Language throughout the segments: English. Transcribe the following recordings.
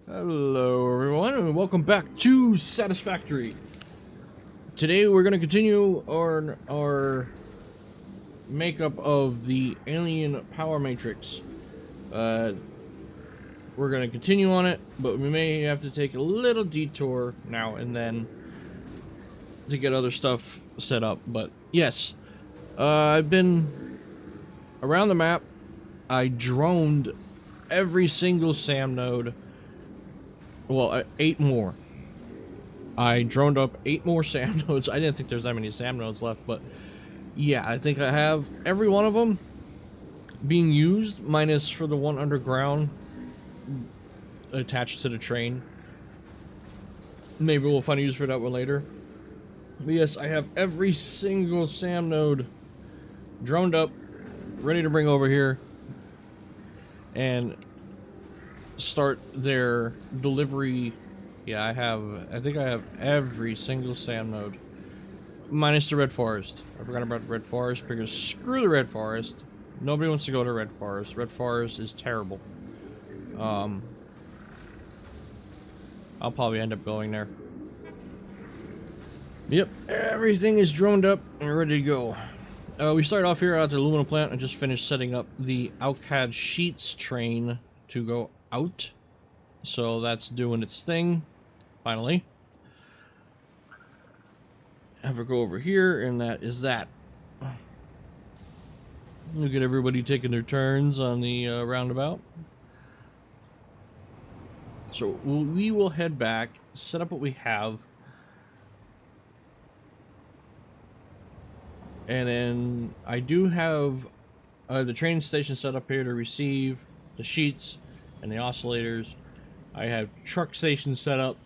Hello everyone and welcome back to Satisfactory. Today we're going to continue our makeup of the alien power matrix. We're going to continue on it, but we may have to take a little detour now and then to get other stuff set up. But yes, I've been around the map. I droned every single SAM node. Well, 8 more. I droned up 8 more SAM nodes. I didn't think there's that many SAM nodes left, but yeah, I think I have every one of them being used, minus for the one underground attached to the train. Maybe we'll find a use for that one later. But yes, I have every single SAM node droned up, ready to bring over here and start their delivery. Yeah, I think I have every single SAM node. Minus the Red Forest. I forgot about the Red Forest because screw the Red Forest. Nobody wants to go to Red Forest. Red Forest is terrible. I'll probably end up going there. Yep, everything is droned up and ready to go. We started off here at the aluminum plant and just finished setting up the Alcad Sheets train to go out. So that's doing its thing, finally. Have her go over here, and that is that. Look at everybody taking their turns on the roundabout. So we will head back, set up what we have, and then I do have the train station set up here to receive the sheets and the oscillators. I have truck stations set up.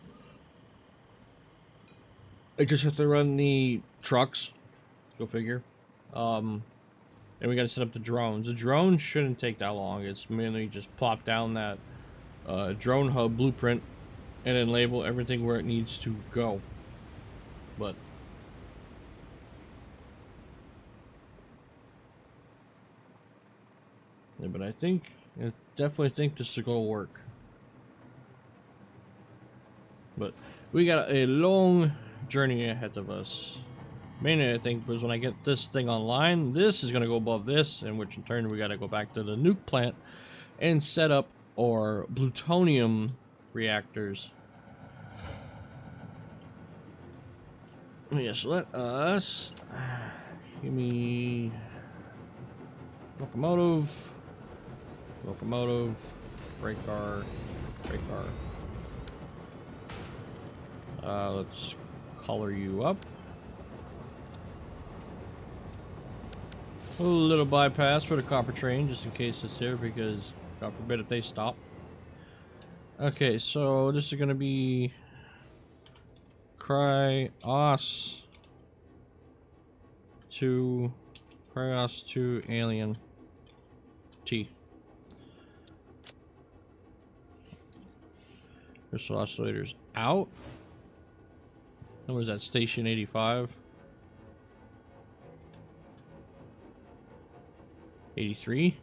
I just have to run the trucks. Go figure. And we gotta set up the drones. The drones shouldn't take that long. It's mainly just plop down that drone hub blueprint and then label everything where it needs to go. But yeah, but I definitely think this is gonna work. But we got a long journey ahead of us. Mainly, I think, was when I get this thing online, this is going to go above this, in which in turn we got to go back to the nuke plant and set up our plutonium reactors. Yes, let us give me locomotive, freight car. Let's color you up. A little bypass for the copper train, just in case it's here, because God forbid if they stop. Okay, so this is gonna be Cryos to Alien T. Crystal oscillators out. What was that? Station 85. 83.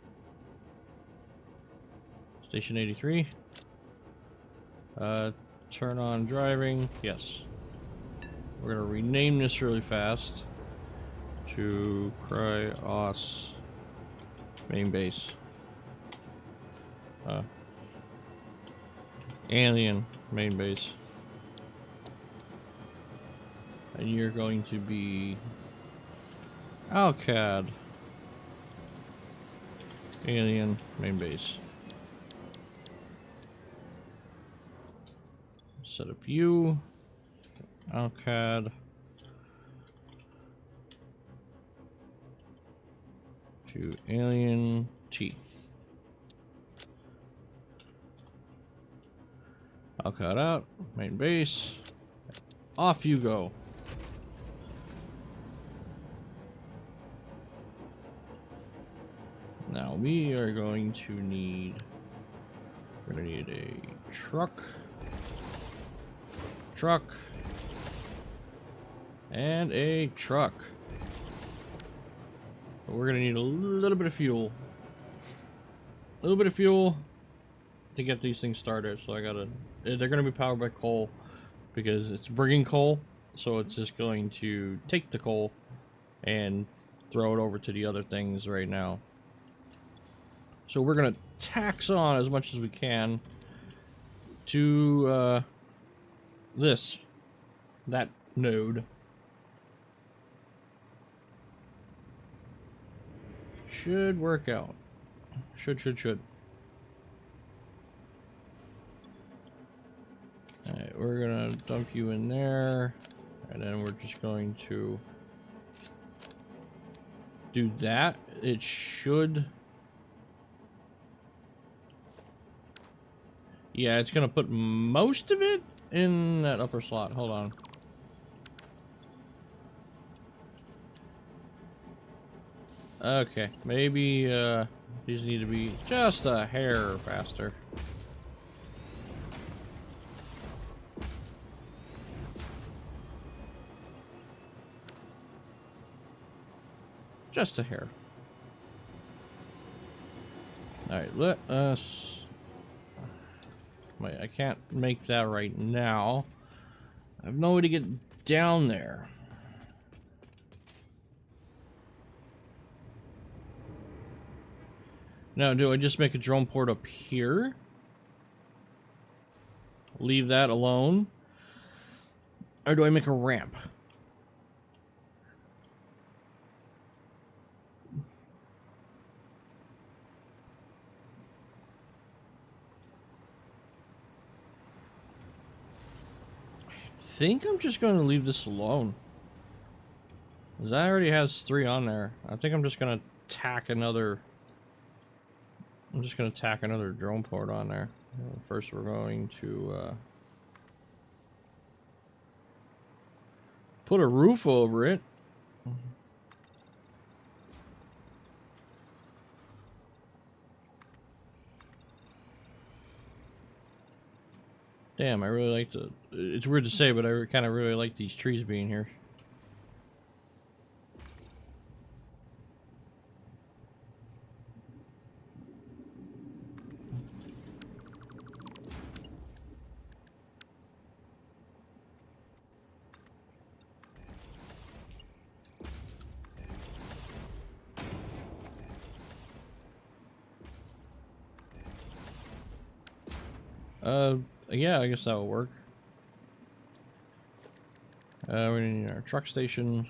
Station 83. Turn on driving. Yes. We're gonna rename this really fast to Cryos main base. Alien main base. And you're going to be Alcad Alien main base. Set up you, Alcad to Alien T. Alcad out, main base. Off you go. Now we are going to need, we're gonna need a truck, and a truck. But we're gonna need a little bit of fuel. to get these things started. So I gotta. They're gonna be powered by coal because it's bringing coal. So it's just going to take the coal and throw it over to the other things right now. So we're gonna tax on as much as we can to that node. Should work out. Should. Alright, we're gonna dump you in there, and then we're just going to do that. It should. Yeah, it's gonna put most of it in that upper slot. Hold on. Okay, maybe these need to be just a hair faster. Just a hair. Alright, let us... Wait, I can't make that right now. I have no way to get down there. Now, do I just make a drone port up here? Leave that alone? Or do I make a ramp? I think I'm just going to leave this alone. Because that already has 3 on there. I think I'm just going to tack another... I'm just going to tack another drone port on there. First we're going to put a roof over it. Damn, I really like the... It's weird to say, but I kind of really like these trees being here. Yeah, I guess that will work. We need our truck station.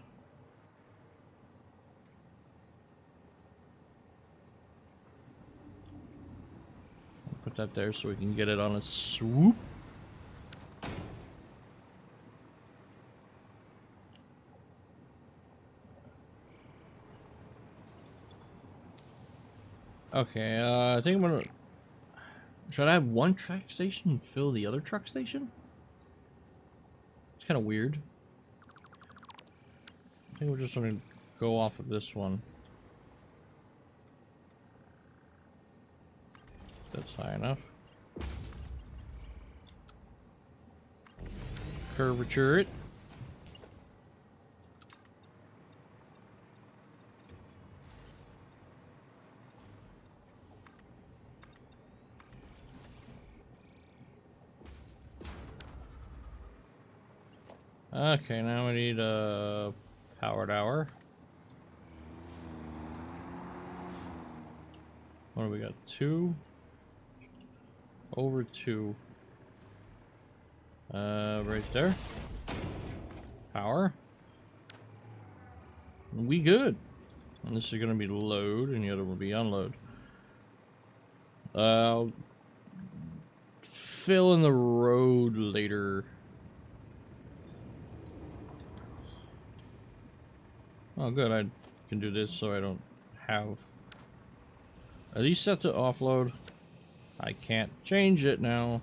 Put that there so we can get it on a swoop. Okay, I think I'm gonna... Should I have one truck station and fill the other truck station? It's kind of weird. I think we're just gonna go off of this one. That's high enough. Curvature it. Okay, now we need a powered hour. What do we got? 2 over 2. Right there. Power. We good. And this is gonna be load, and the other will be unload. I'll fill in the road later. Oh, good. I can do this so I don't have... Are these set to offload? I can't change it now.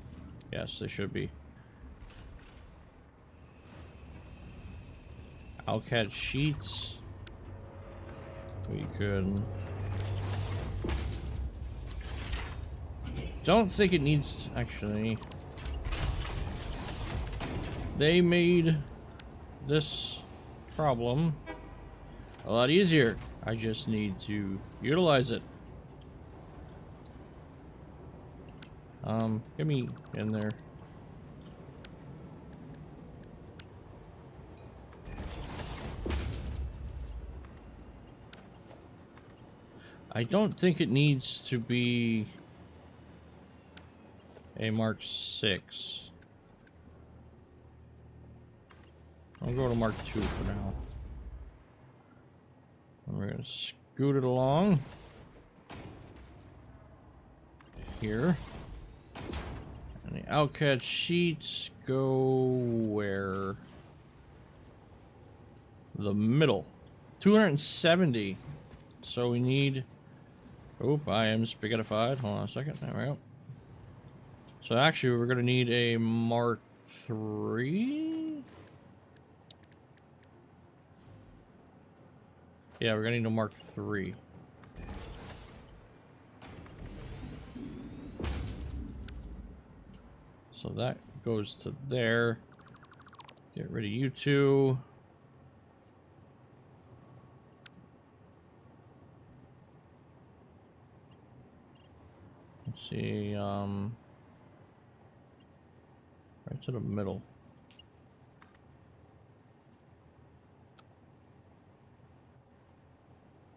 Yes, they should be. Alcat sheets. We could... Don't think it needs... Actually... They made this problem a lot easier. I just need to utilize it. Get me in there. I don't think it needs to be a Mark 6. I'll go to Mark 2 for now. And we're gonna scoot it along. Here. And the outcast sheets go where? The middle. 270. So we need... Oop, I am spaghettified. Hold on a second. There we go. So actually, we're going to need a Mark 3? Yeah, we're going to need a Mark 3. So that goes to there. Get rid of you two. Let's see, right to the middle.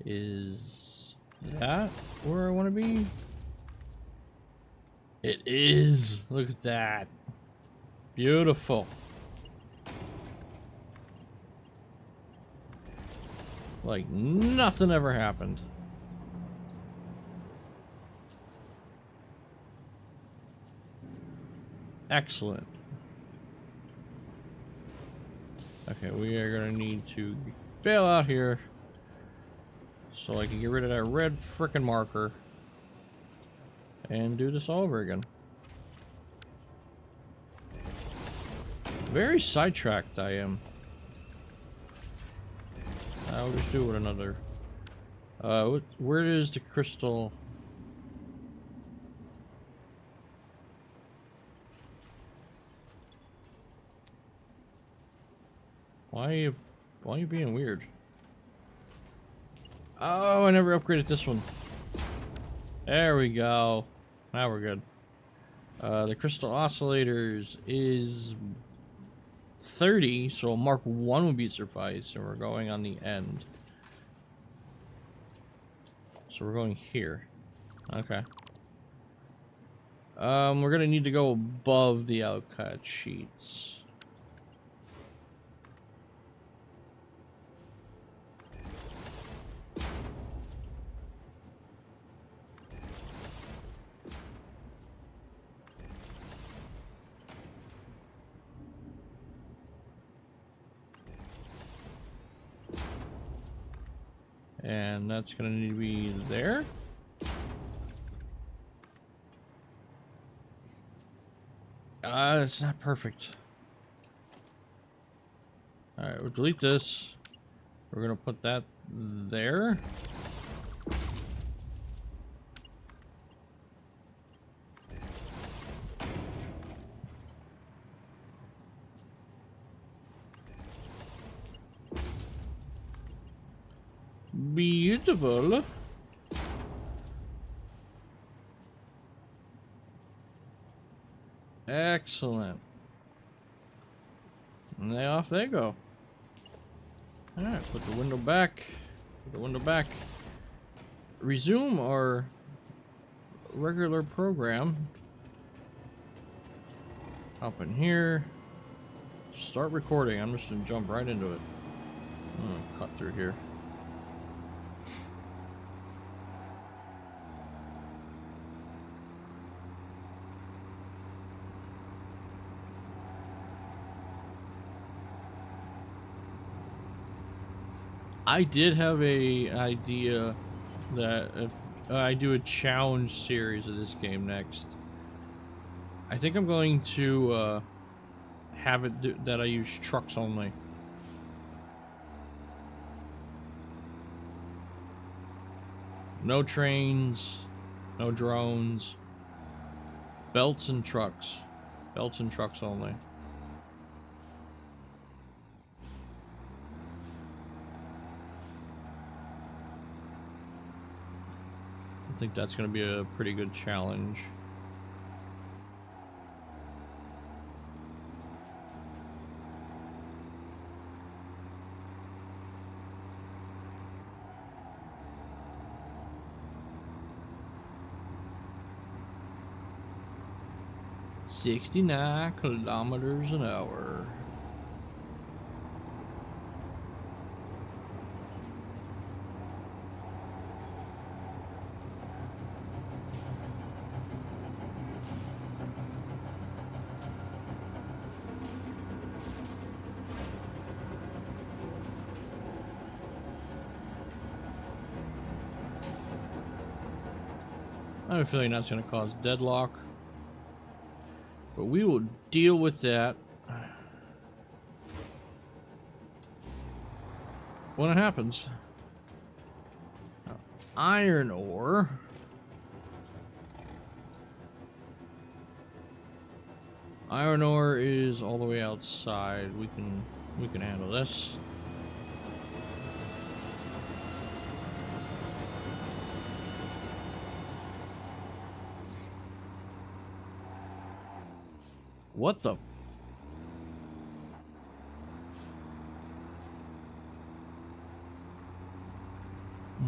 Is that where I want to be? It is! Look at that. Beautiful. Like nothing ever happened. Excellent. Okay, we are gonna need to bail out here so I can get rid of that red frickin' marker and do this all over again. Very sidetracked I am. I'll just do it another. Where is the crystal? Why are you being weird? Oh, I never upgraded this one. There we go. Now we're good. The crystal oscillators is 30, so Mark 1 would be suffice, and we're going on the end. So we're going here. Okay. We're gonna need to go above the outcut sheets. And that's gonna need to be there. It's not perfect. Alright, we'll delete this. We're gonna put that there. Beautiful. Excellent. And off they go. Alright, put the window back. Put the window back. Resume our regular program. Up in here. Start recording. I'm just gonna jump right into it. I'm gonna cut through here. I did have a idea that if I do a challenge series of this game next, I think I'm going to have it that I use trucks only. No trains, no drones, belts and trucks. Belts and trucks only. I think that's going to be a pretty good challenge. 69 kilometers an hour. I have a feeling that's going to cause deadlock, but we will deal with that when it happens. Now, iron ore. Iron ore is all the way outside. We can handle this. What the?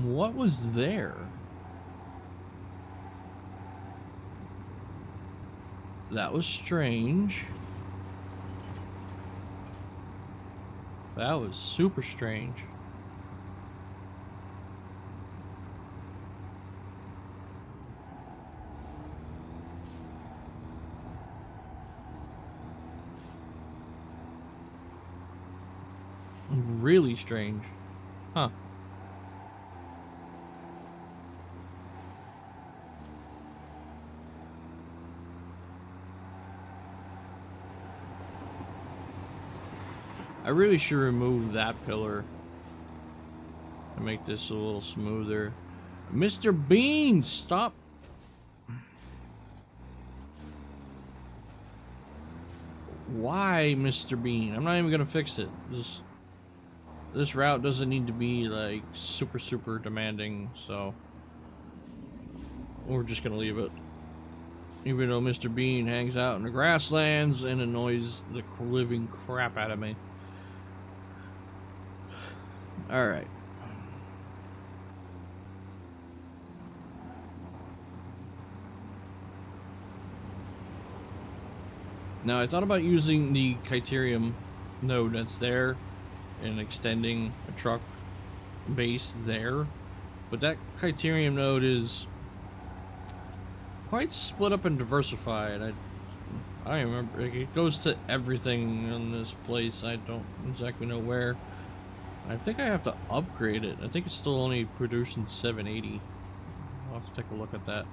What was there? That was strange. That was super strange. Really strange. Huh. I really should remove that pillar to make this a little smoother. Mr. Bean, stop. Why, Mr. Bean? I'm not even gonna fix it. This route doesn't need to be like super demanding, so we're just gonna leave it. Even though Mr. Bean hangs out in the grasslands and annoys the living crap out of me. Alright. Now I thought about using the Criterium node that's there and extending a truck base there, but that Criterium node is quite split up and diversified. I don't remember. It goes to everything in this place. I don't exactly know where. I think I have to upgrade it. I think it's still only producing 780. I'll have to take a look at that.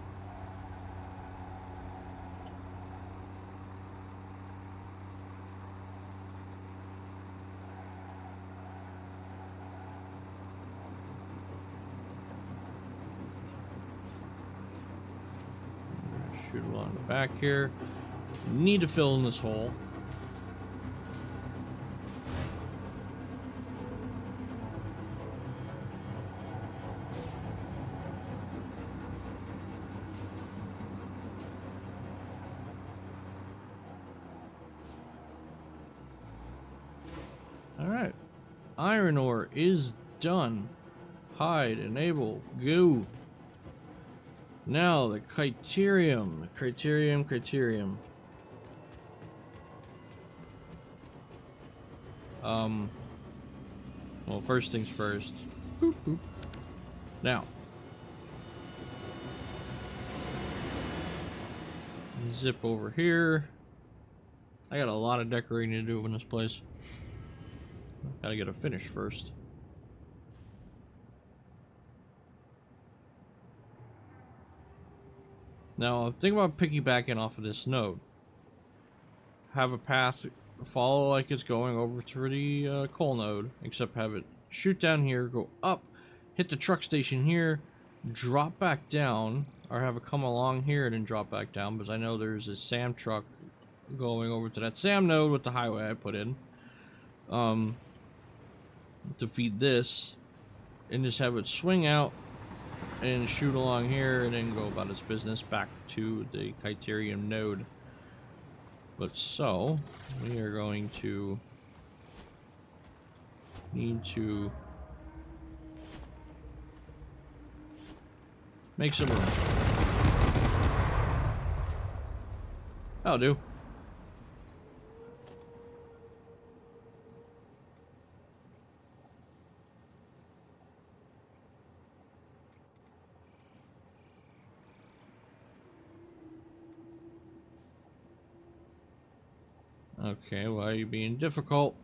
Shoot along the back here. Need to fill in this hole. Alright. Iron ore is done. Hide, enable, go. Now the Criterium. Criterium. Well, first things first. Boop, boop. Now. Zip over here. I got a lot of decorating to do in this place. Gotta get a finish first. Now, think about piggybacking off of this node. Have a path follow like it's going over to the coal node, except have it shoot down here, go up, hit the truck station here, drop back down, or have it come along here and then drop back down, because I know there's a SAM truck going over to that SAM node with the highway I put in. To feed this, and just have it swing out and shoot along here and then go about its business back to the Criterium node. But so we are going to need to make some room. That'll do. Okay, why are you being difficult?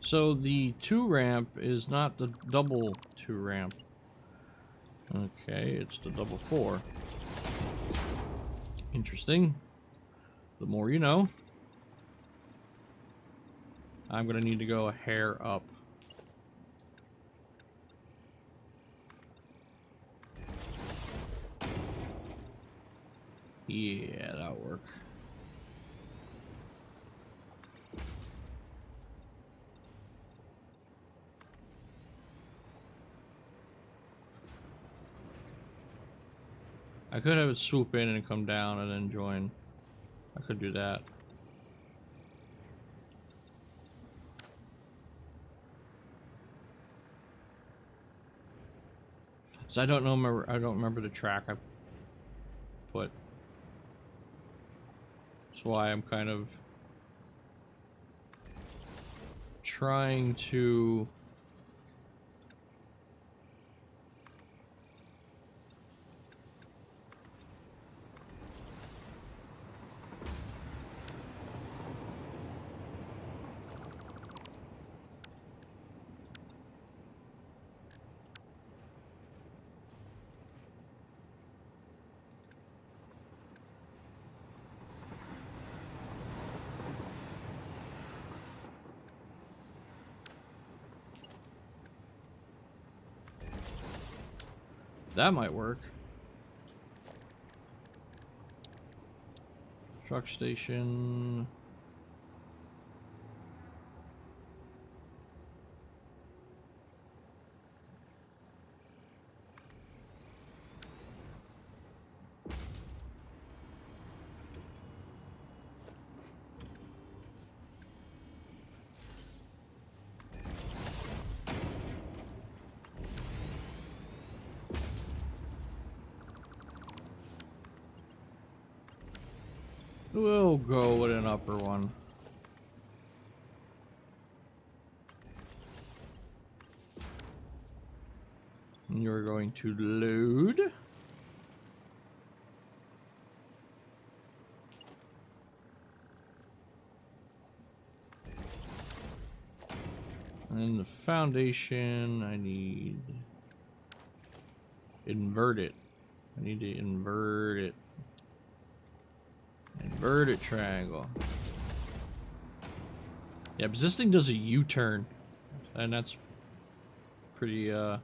So the 2 ramp is not the double 2 ramp. Okay, it's the double 4. Interesting. The more you know. I'm gonna need to go a hair up. Yeah, that'll work. I could have it swoop in and come down and then join. I could do that. So I don't remember the track I put. That's why I'm kind of trying to that might work. Truck station. We'll go with an upper one. And you're going to load. And the foundation, I need invert it. I need to invert it. Inverted triangle. Yeah, because this thing does a U-turn, and that's pretty okay,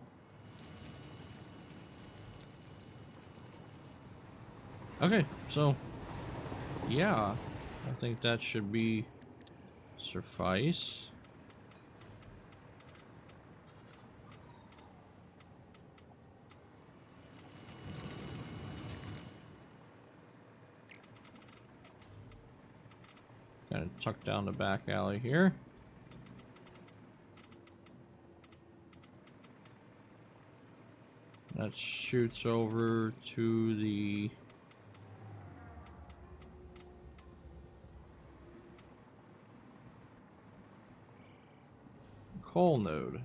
so yeah, I think that should be suffice. Kind of tuck down the back alley here. That shoots over to the coal node.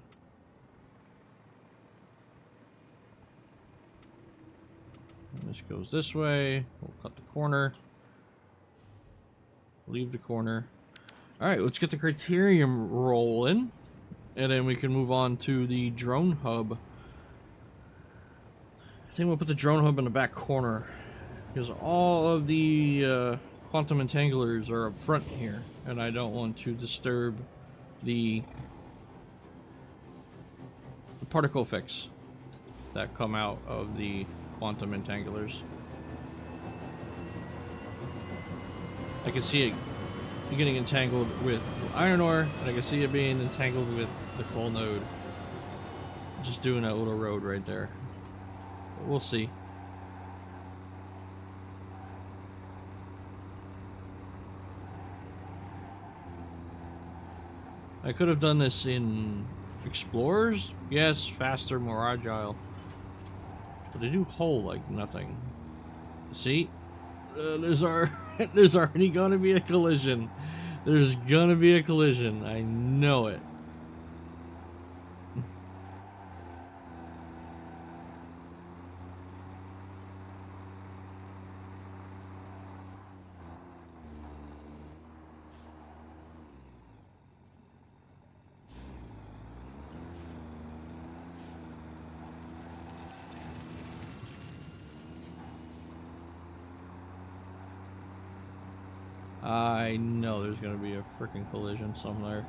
And this goes this way. We'll cut the corner. Leave the corner. Alright, let's get the criterium rolling. And then we can move on to the drone hub. I think we'll put the drone hub in the back corner. Because all of the quantum entanglers are up front here. And I don't want to disturb the particle effects that come out of the quantum entanglers. I can see it getting entangled with iron ore, and I can see it being entangled with the coal node. Just doing that little road right there. But we'll see. I could have done this in Explorers. Yes, faster, more agile. But they do hold like nothing. See? There's there's already gonna be a collision. There's gonna be a collision. I know it. I know there's gonna be a freaking collision somewhere.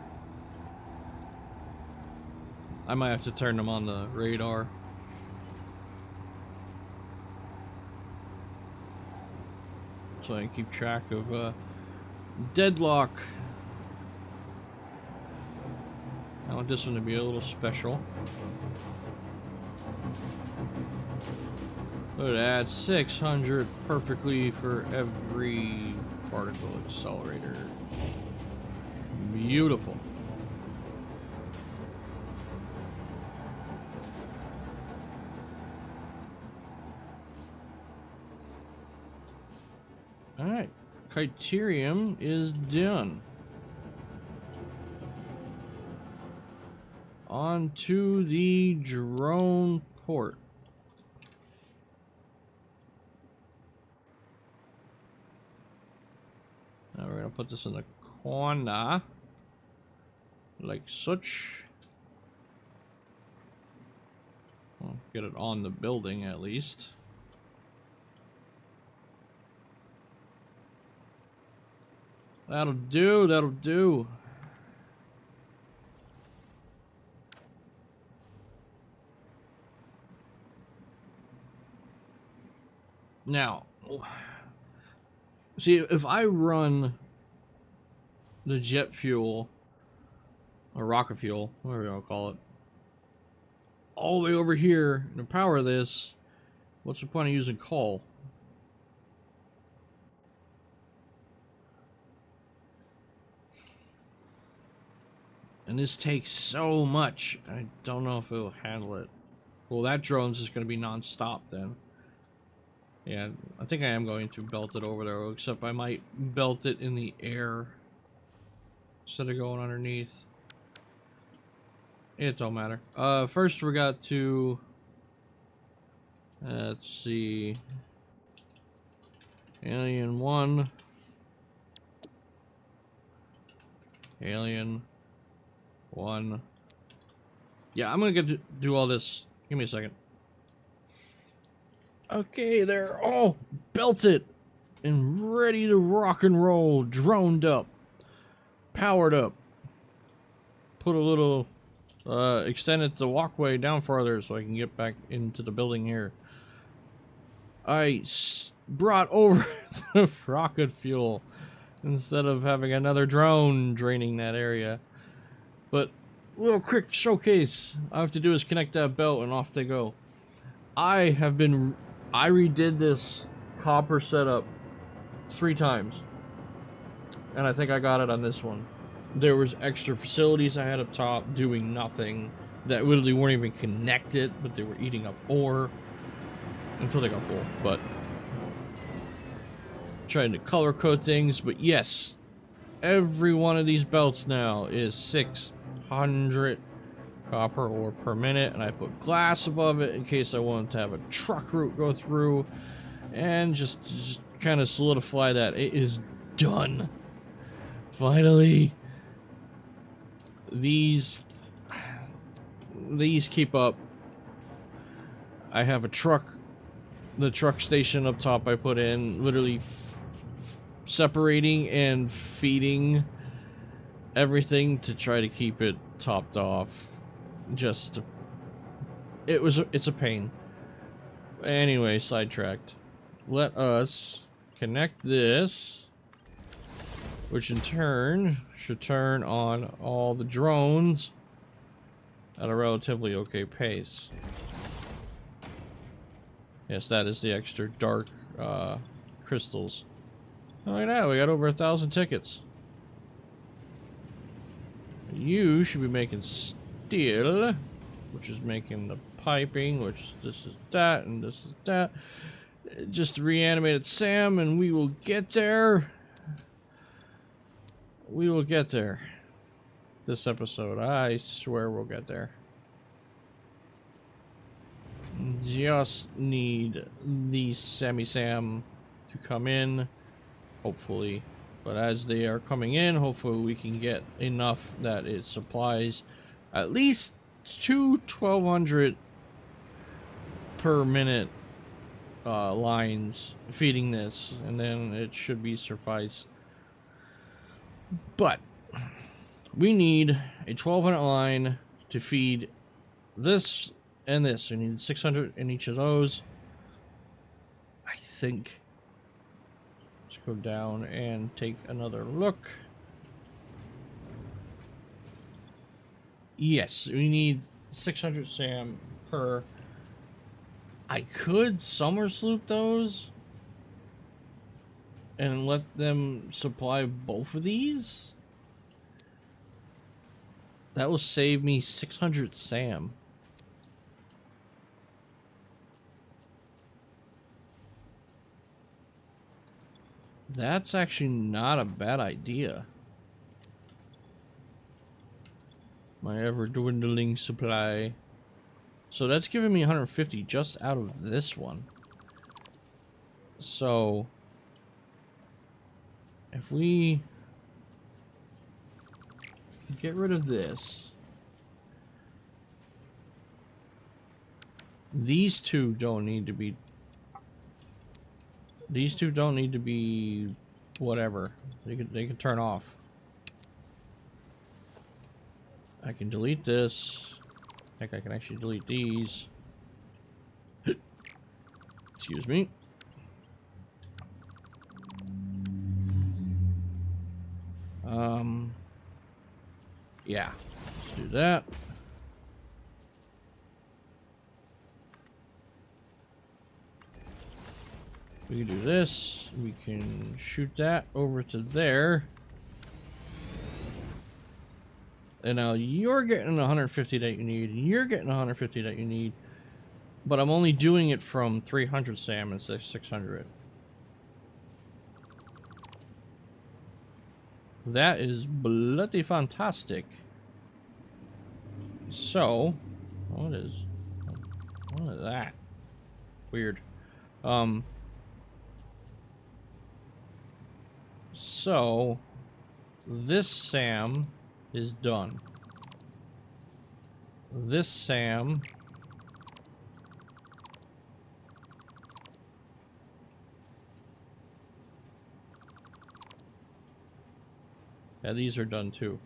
I might have to turn them on the radar. So I can keep track of deadlock. I want this one to be a little special. Look at that, 600 perfectly for every particle accelerator. Beautiful. Alright, Criterium is done. On to the drone port. Now we're gonna put this in the corner, like such. Well, get it on the building at least. That'll do, that'll do. Now, see, if I run the jet fuel, or rocket fuel, whatever you want to call it, all the way over here to power this, what's the point of using coal? And this takes so much. I don't know if it'll handle it. Well, that drone's just going to be non-stop then. Yeah, I think I am going to belt it over there, except I might belt it in the air instead of going underneath. It don't matter. First we got to... let's see... Alien 1. Alien 1. Yeah, I'm gonna get to do all this. Give me a second. Okay, they're all belted and ready to rock and roll, droned up, powered up. Put a little, extended the walkway down farther so I can get back into the building here. I brought over the rocket fuel instead of having another drone draining that area. But little quick showcase. All I have to do is connect that belt and off they go. I redid this copper setup 3 times, and I think I got it on this one. There was extra facilities I had up top doing nothing that literally weren't even connected, but they were eating up ore until they got full. But trying to color code things, but yes, every one of these belts now is 600 copper ore per minute, and I put glass above it in case I wanted to have a truck route go through, and just kind of solidify that it is done. Finally, these keep up. I have a truck, the truck station up top I put in, literally separating and feeding everything to try to keep it topped off. Just, it's a pain. Anyway, sidetracked. Let us connect this, which in turn should turn on all the drones at a relatively okay pace. Yes, that is the extra dark crystals. Oh, look at that, we got over 1,000 tickets. You should be making steel, which is making the piping, which this is that, and this is that. Just reanimated Sam, and we will get there. We will get there. This episode, I swear we'll get there. Just need the Sammy Sam to come in, hopefully. But as they are coming in, hopefully we can get enough that it supplies at least 1200 per minute lines feeding this, and then it should be suffice. But we need a 1200 line to feed this and this. We need 600 in each of those, I think. Let's go down and take another look. Yes, we need 600 SAM per. I could summer sloop those and let them supply both of these. That will save me 600 SAM. That's actually not a bad idea. My ever-dwindling supply. So that's giving me 150 just out of this one. So if we get rid of this, these two don't need to be. These two don't need to be whatever. They can turn off. I can delete this. I think I can actually delete these. Excuse me. Yeah. Let's do that. We can do this. We can shoot that over to there. And now you're getting 150 that you need, and you're getting 150 that you need. But I'm only doing it from 300 SAM instead of 600. That is bloody fantastic. So, what is that? Weird. So, this SAM is done. This SAM yeah, these are done too.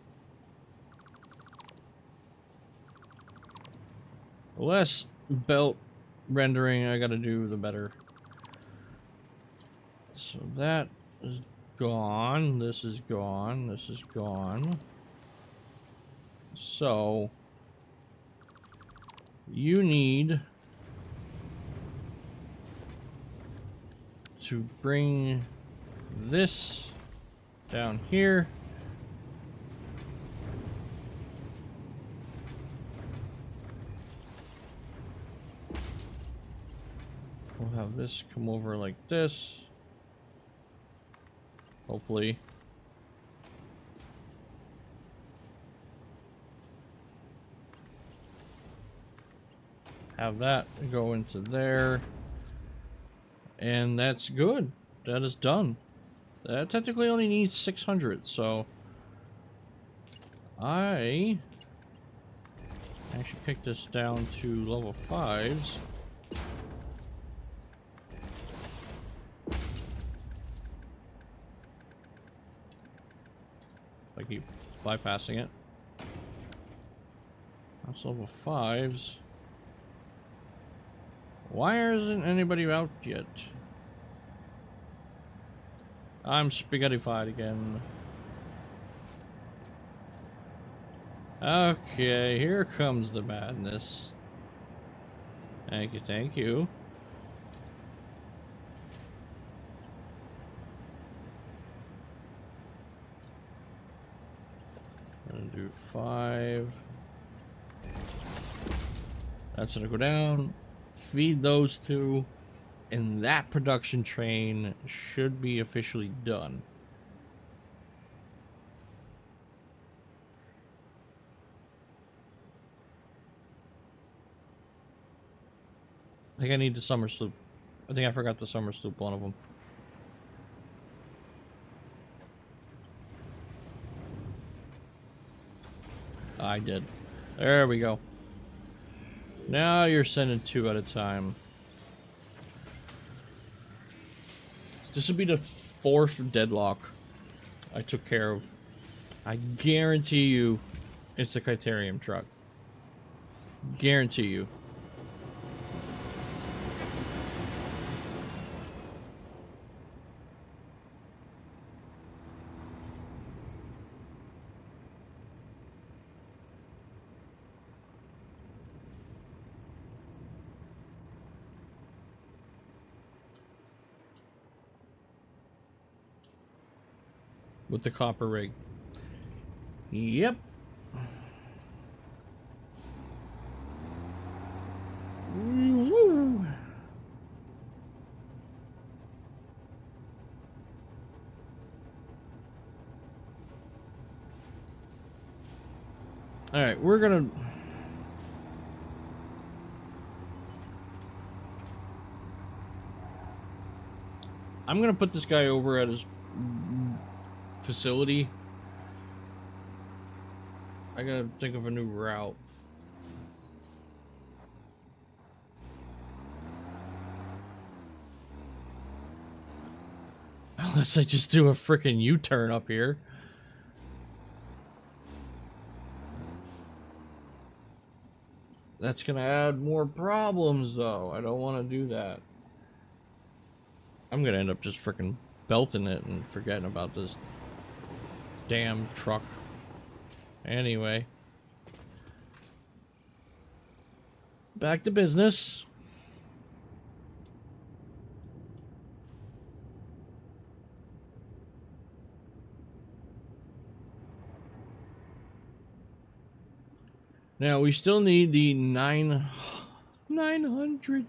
The less belt rendering I gotta do, the better. So that is gone. This is gone. This is gone. So you need to bring this down here. We'll have this come over like this. Hopefully. Have that go into there. And that's good. That is done. That technically only needs 600, so I actually pick this down to level 5s. I keep bypassing it. That's level 5s. Why isn't anybody out yet? I'm spaghettified again. Okay, here comes the madness. Thank you, thank you. do 5. That's gonna go down. Feed those 2, and that production train should be officially done. I think I need the summer sloop. I think I forgot the summer sloop, one of them. I did. There we go. Now you're sending 2 at a time. This would be the 4th deadlock I took care of. I guarantee you it's a Criterium truck. Guarantee you. With the copper rig. Yep. Woo. All right, we're gonna. I'm gonna put this guy over at his facility. I gotta think of a new route. Unless I just do a freaking U-turn up here. That's gonna add more problems, though. I don't want to do that. I'm gonna end up just freaking belting it and forgetting about this damn truck. Anyway. Back to business. Now, we still need the 900.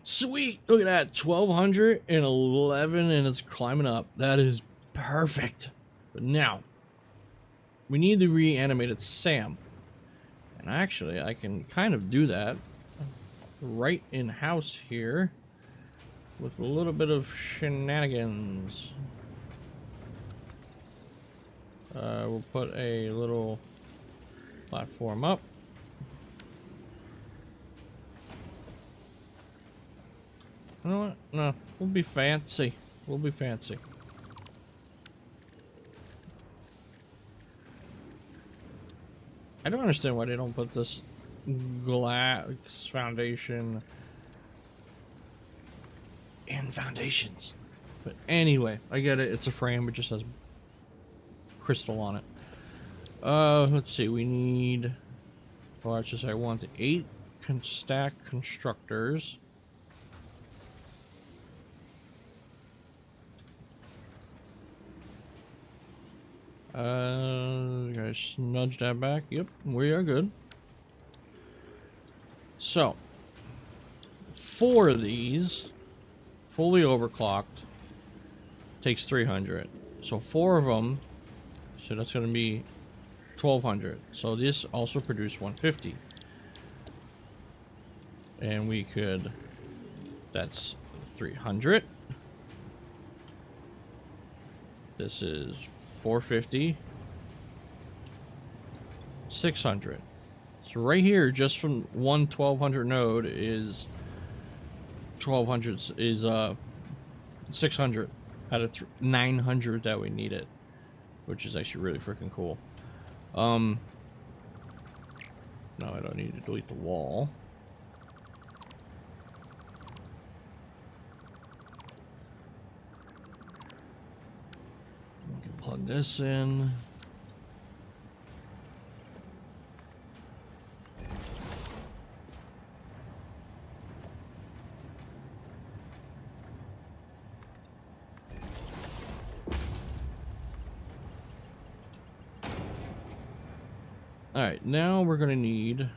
Sweet! Look at that. 1,211 and it's climbing up. That is perfect. But now, we need the reanimated Sam. And actually, I can kind of do that right in-house here with a little bit of shenanigans. We'll put a little platform up. You know what? No, we'll be fancy. We'll be fancy. I don't understand why they don't put this glass foundation in foundations. But anyway, I get it. It's a frame. It just has crystal on it. Let's see. We need... Well, I just I want 8 stack constructors. Guys, nudge that back. Yep, we are good. So, 4 of these, fully overclocked, takes 300. So 4 of them, so that's going to be 1,200. So this also produced 150. And we could, that's 300. This is 450. 600. So right here, just from one 1,200 node is 1,200 is 600 out of 900 that we needed, which is actually really freaking cool. No, I don't need to delete the wall. We can plug this in. Alright, now we're gonna need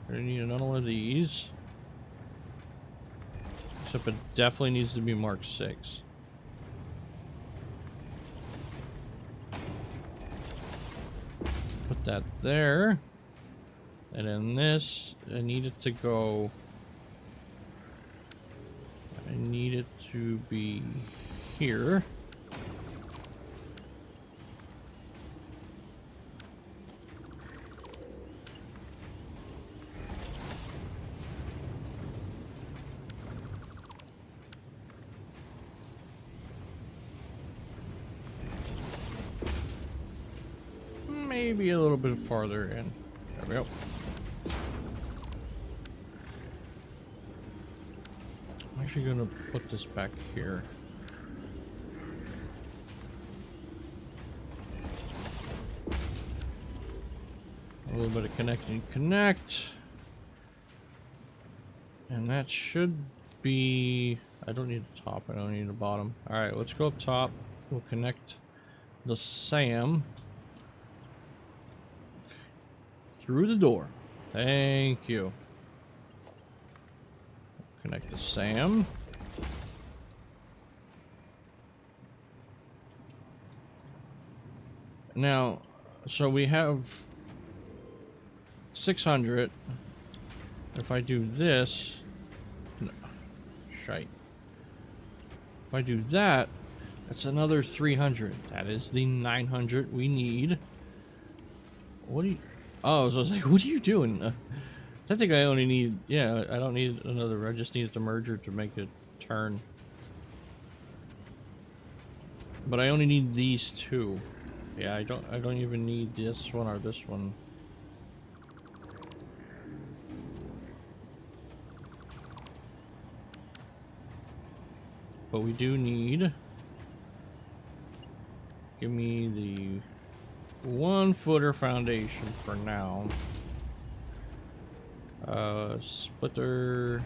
another one of these. Except it definitely needs to be Mark 6. Put that there. And then this, I need it to go... I need it to be here. Maybe a little bit farther in. There we go. I'm actually gonna put this back here. A little bit of connect and connect. And that should be... I don't need the top, I don't need the bottom. Alright, let's go up top. We'll connect the SAM through the door. Thank you. Connect the SAM. Now, so we have 600. If I do this, no, shite. If I do that, that's another 300. That is the 900 we need. What do you... Oh, so I was like, what are you doing? I think I only need... Yeah, I don't need another... I just need the merger to make it turn. But I only need these two. Yeah, I don't even need this one or this one. But we do need... Give me the 1-footer foundation for now. Splitter.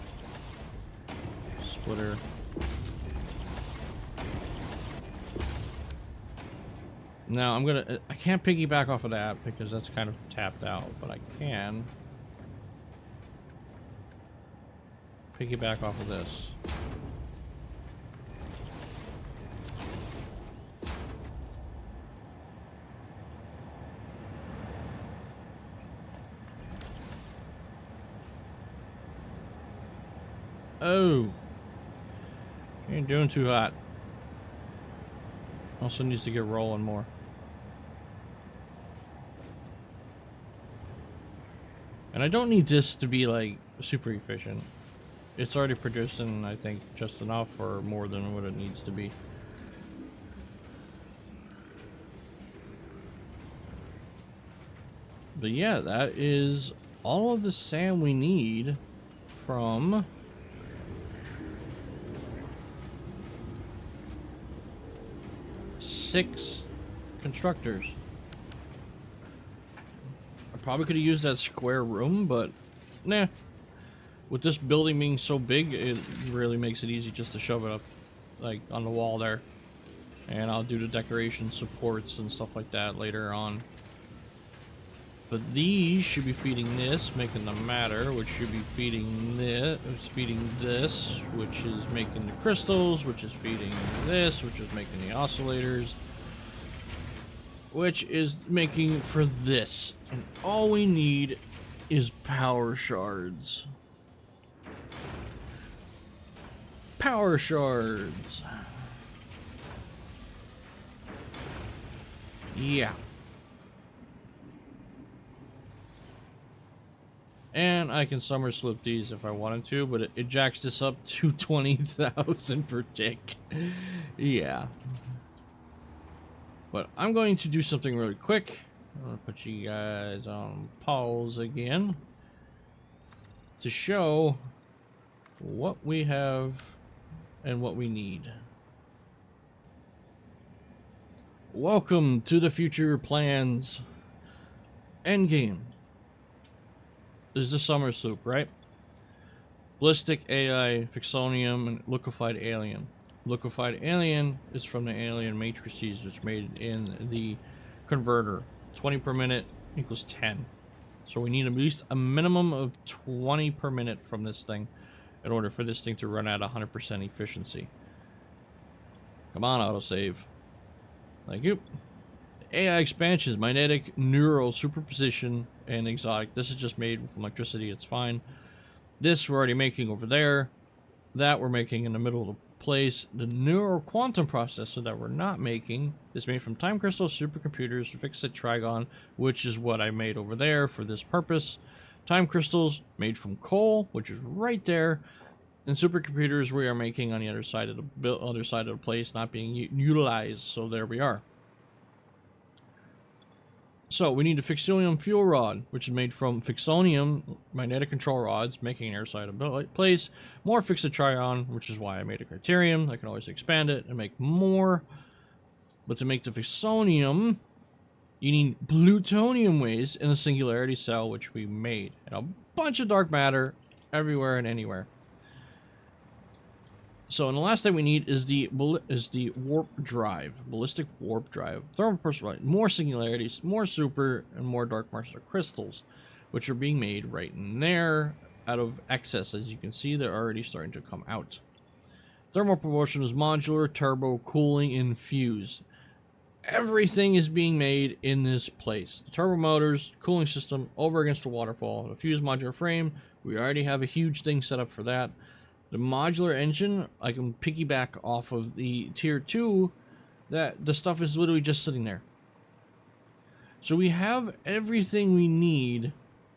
Now I'm gonna... I can't piggyback off of that because that's kind of tapped out, but I can piggyback off of this. Oh, ain't doing too hot. Also needs to get rolling more. And I don't need this to be like super efficient. It's already producing, I think, just enough or more than what it needs to be. But yeah, that is all of the sand we need from six constructors. I probably could have used that square room, but nah. With this building being so big, it really makes it easy just to shove it up like on the wall there. And I'll do the decoration supports and stuff like that later on. But these should be feeding this, making the matter, which should be feeding this, which is making the crystals, which is feeding this, which is making the oscillators, which is making for this. And all we need is power shards. Power shards. Yeah. And I can summer slip these if I wanted to, but it jacks this up to 20,000 per tick. Yeah. But I'm going to do something really quick. I'm going to put you guys on pause again to show what we have and what we need. Welcome to the future plans endgame. This is the summer sloop, right? Ballistic AI, Fixonium, and liquefied alien. Liquefied alien is from the alien matrices, which made in the converter. 20 per minute, equals 10. So we need at least a minimum of 20 per minute from this thing in order for this thing to run at 100% efficiency. Come on, autosave. Thank you. AI expansions, magnetic, neural, superposition, and exotic. This is just made with electricity, it's fine. This we're already making over there. That we're making in the middle of the place. The neural quantum processor that we're not making is made from time crystals, supercomputers, fixed at trigon, which is what I made over there for this purpose. Time crystals made from coal, which is right there. And supercomputers we are making on the other side of the place, not being utilized. So there we are. So we need a fixonium fuel rod, which is made from fixonium magnetic control rods, making an air side of place. More fixed trion, which is why I made a criterium. I can always expand it and make more. But to make the fixonium, you need plutonium waste in a singularity cell, which we made. And a bunch of dark matter everywhere and anywhere. So, and the last thing we need is the warp drive, ballistic warp drive. Thermal personality, more singularities, more super, and more dark matter crystals, which are being made right in there out of excess. As you can see, they're already starting to come out. Thermal propulsion is modular, turbo, cooling, and fuse. Everything is being made in this place. The turbo motors, cooling system, over against the waterfall, the fuse modular frame. We already have a huge thing set up for that. The modular engine, I can piggyback off of the tier 2, that the stuff is literally just sitting there. So we have everything we need.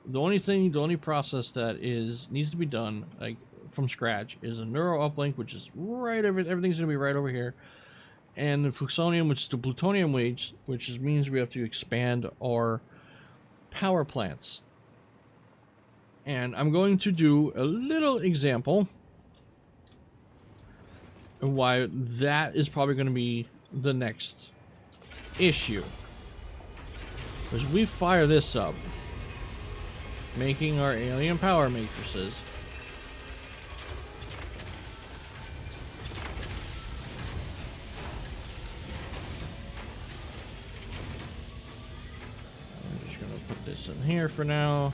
The only process that needs to be done, like from scratch, is a neural uplink, which is right over, everything's gonna be right over here. And the fluxonium, which is the plutonium waste, which means we have to expand our power plants. And I'm going to do a little example and why that is probably going to be the next issue. As we fire this up, making our alien power matrices, I'm just going to put this in here for now.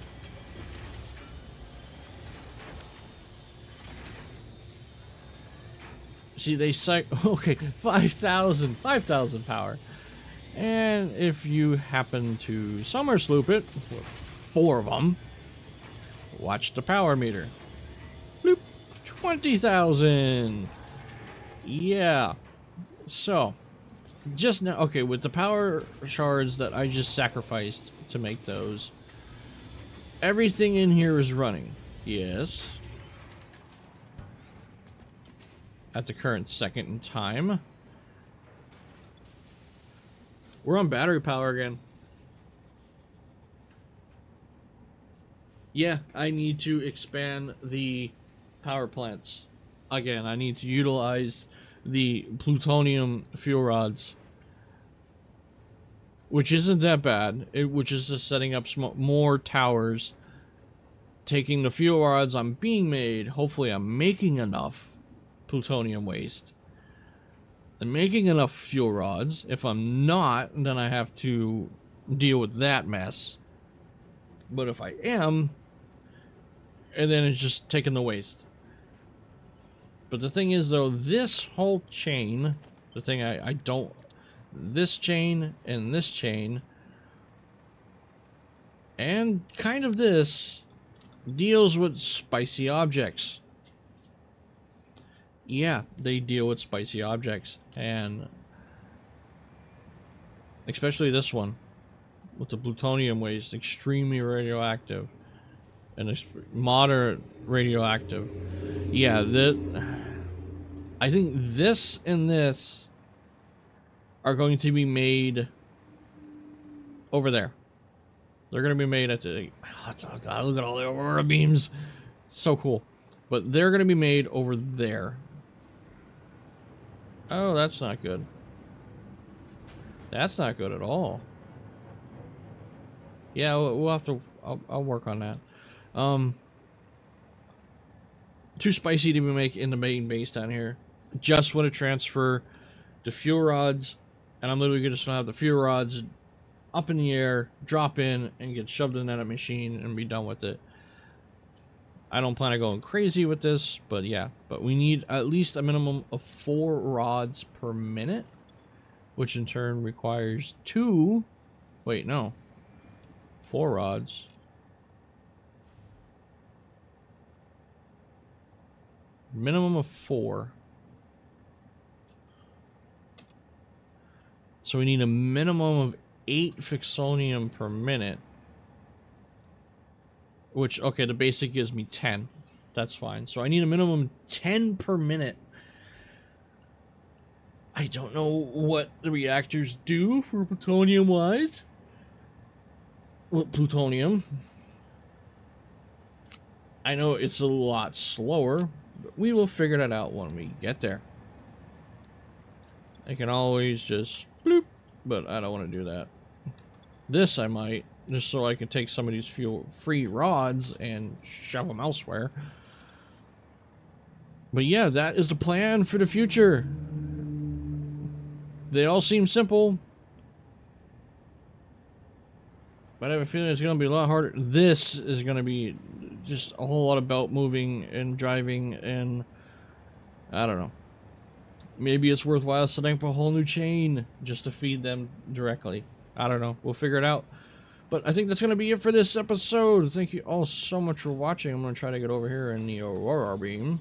See, they cite, okay, 5,000 power. And if you happen to summer sloop it, 4 of them, watch the power meter. Bloop, 20,000. Yeah. So, just now, okay, with the power shards that I just sacrificed to make those, everything in here is running. Yes. At the current second in time. We're on battery power again. Yeah, I need to expand the power plants. Again, I need to utilize the plutonium fuel rods. Which isn't that bad. Which is just setting up more towers. Taking the fuel rods I'm being made. Hopefully I'm making enough plutonium waste and making enough fuel rods. If I'm not, then I have to deal with that mess. But if I am, and then it's just taking the waste. But the thing is, though, this whole chain, the thing I don't, this chain and this chain and kind of this deals with spicy objects. Yeah, they deal with spicy objects, and especially this one with the plutonium waste, extremely radioactive and it's moderate radioactive. Yeah, I think this and this are going to be made over there. They're going to be made at the, look at all the aurora beams, so cool. But they're going to be made over there. Oh, that's not good. That's not good at all. Yeah, we'll have to, I'll work on that. Too spicy to make in the main base down here. Just want to transfer the fuel rods, and I'm literally just gonna have the fuel rods up in the air, drop in, and get shoved in that machine and be done with it. I don't plan on going crazy with this, but yeah. But we need at least a minimum of 4 rods per minute, which in turn requires 2... Wait, no. 4 rods. Minimum of 4. So we need a minimum of 8 fixonium per minute. Which, okay, the basic gives me 10. That's fine. So I need a minimum 10 per minute. I don't know what the reactors do for plutonium-wise. Well, plutonium. I know it's a lot slower, but we will figure that out when we get there. I can always just bloop, but I don't want to do that. This I might, just so I can take some of these free rods and shove them elsewhere. But yeah, that is the plan for the future. They all seem simple, but I have a feeling it's going to be a lot harder. This is going to be just a whole lot of belt moving and driving, and I don't know. Maybe it's worthwhile setting up a whole new chain just to feed them directly. I don't know. We'll figure it out. But I think that's going to be it for this episode. Thank you all so much for watching. I'm going to try to get over here in the Aurora beam.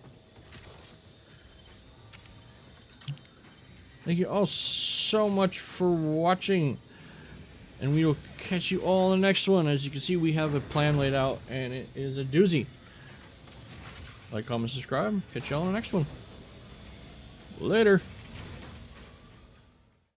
Thank you all so much for watching. And we will catch you all in the next one. As you can see, we have a plan laid out, and it is a doozy. Like, comment, subscribe. Catch you all in the next one. Later.